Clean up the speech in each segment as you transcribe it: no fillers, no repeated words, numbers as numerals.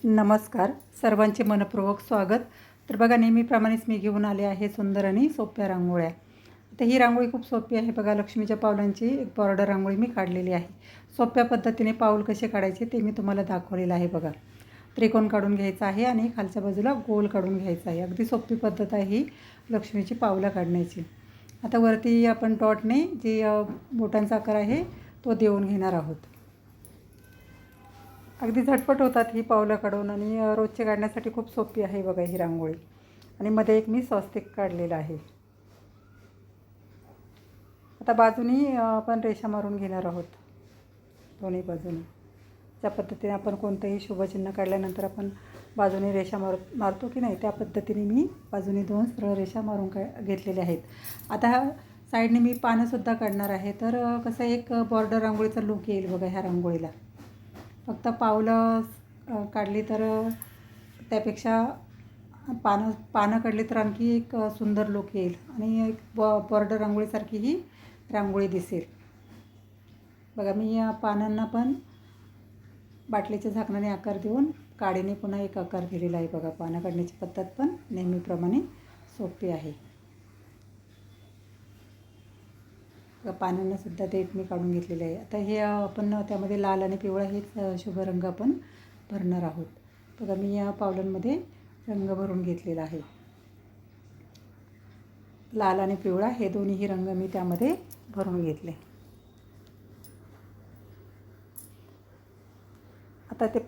नमस्कार, सर्वांचे मनपूर्वक स्वागत. तर बघा, नेहमीप्रमाणेच मी घेऊन आले आहे सुंदर आणि सोप्या रांगोळ्या. तर ही रांगोळी खूप सोपी आहे. बघा, लक्ष्मीच्या पावलांची एक बॉर्डर रांगोळी मी काढलेली आहे. सोप्या पद्धतीने पाऊल कसे काढायचे ते मी तुम्हाला दाखवलेलं आहे. बघा, त्रिकोण काढून घ्यायचा आहे आणि खालच्या बाजूला गोल काढून घ्यायचा आहे. अगदी सोपी पद्धत आहे ही लक्ष्मीची पावलं काढण्याची. आता वरती आपण डॉटने जे बोटांचा आकार आहे तो देऊन घेणार आहोत. अगदी झटपट होतात ही पावलं काढून आणि रोजचे काढण्यासाठी खूप सोपी आहे बघा ही रांगोळी. आणि मध्ये एक मी स्वस्तिक काढलेलं आहे. आता बाजूनी आपण रेषा मारून घेणार आहोत दोन्ही बाजूने. ज्या पद्धतीने आपण कोणतंही शुभचिन्ह काढल्यानंतर आपण बाजूने रेषा मारतो की नाही, त्या पद्धतीने मी बाजूने 2 सरळ रेषा मारून घेतलेल्या आहेत. आता साईडने मी पानंसुद्धा काढणार आहे. तर कसं एक बॉर्डर रांगोळीचा लूक येईल बघा ह्या रांगोळीला. फक्त पावलं काढली तर त्यापेक्षा पानं काढली तर आणखी एक सुंदर लूक येईल आणि एक बॉर्डर रांगोळीसारखी ही रांगोळी दिसेल. बघा, मी या पानांना पण बाटलीच्या झाकणाने आकार देऊन काडीने पुन्हा एक आकार दिलेला आहे. बघा, पानं काढण्याची पद्धत पण नेहमीप्रमाणे सोपी आहे. पानांनासुद्धा देठ मी काढून घेतलेले आहे. आता हे आपण त्यामध्ये लाल आणि पिवळा हेच शुभ रंग आपण भरणार आहोत. बघा, मी या पावलांमध्ये रंग भरून घेतलेला आहे. लाल आणि पिवळा हे दोन्हीही रंग मी त्यामध्ये भरून घेतले. आता ते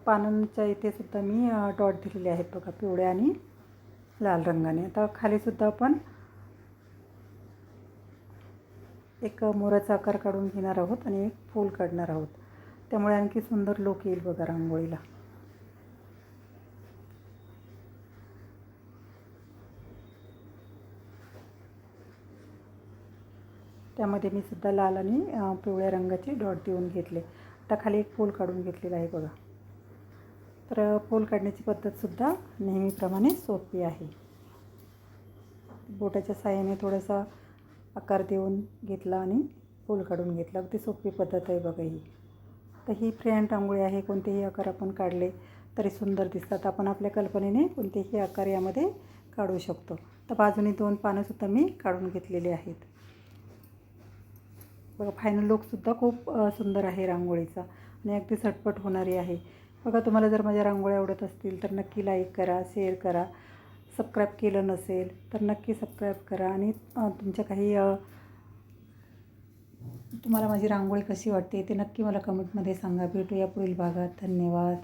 पानांच्या इथे सुद्धा मी डॉट दिलेले आहेत बघा, पिवळ्या आणि लाल रंगाने. आता खालीसुद्धा आपण एक मोराचा आकार काढून घेणार आहोत आणि एक फूल काढणार आहोत. त्यामुळे आणखी सुंदर लूक येईल बघा रांगोळीला. त्यामध्ये मी सुद्धा लाल आणि पिवळ्या रंगाचे डॉट देऊन घेतले. आता खाली एक फूल काढून घेतलेलं आहे बघा. तर फूल काढण्याची पद्धतसुद्धा नेहमीप्रमाणे सोपी आहे. बोटाच्या साहाय्याने थोडासा आकार देऊन घेतला आणि फूल काढून घेतलं. अगदी सोपी पद्धत आहे बघा ही. तर ही फ्री हँड रांगोळी आहे. कोणतेही आकार आपण काढले तरी सुंदर दिसतात. आपण आपल्या कल्पनेने कोणतेही आकार यामध्ये काढू शकतो. तर बाजूने 2 पानंसुद्धा मी काढून घेतलेली आहेत. बघा, फायनल लूकसुद्धा खूप सुंदर आहे रांगोळीचा आणि अगदी झटपट होणारी आहे. बघा, तुम्हाला जर माझ्या रांगोळ्या आवडत असतील तर नक्की लाईक करा, शेअर करा. सबस्क्राईब केलं नसेल तर नक्की सबस्क्राईब करा आणि तुमच्या काही तुम्हाला माझी रांगोळी कशी वाटते ते नक्की मला कमेंटमध्ये सांगा. भेटूया पुढील भागात. धन्यवाद.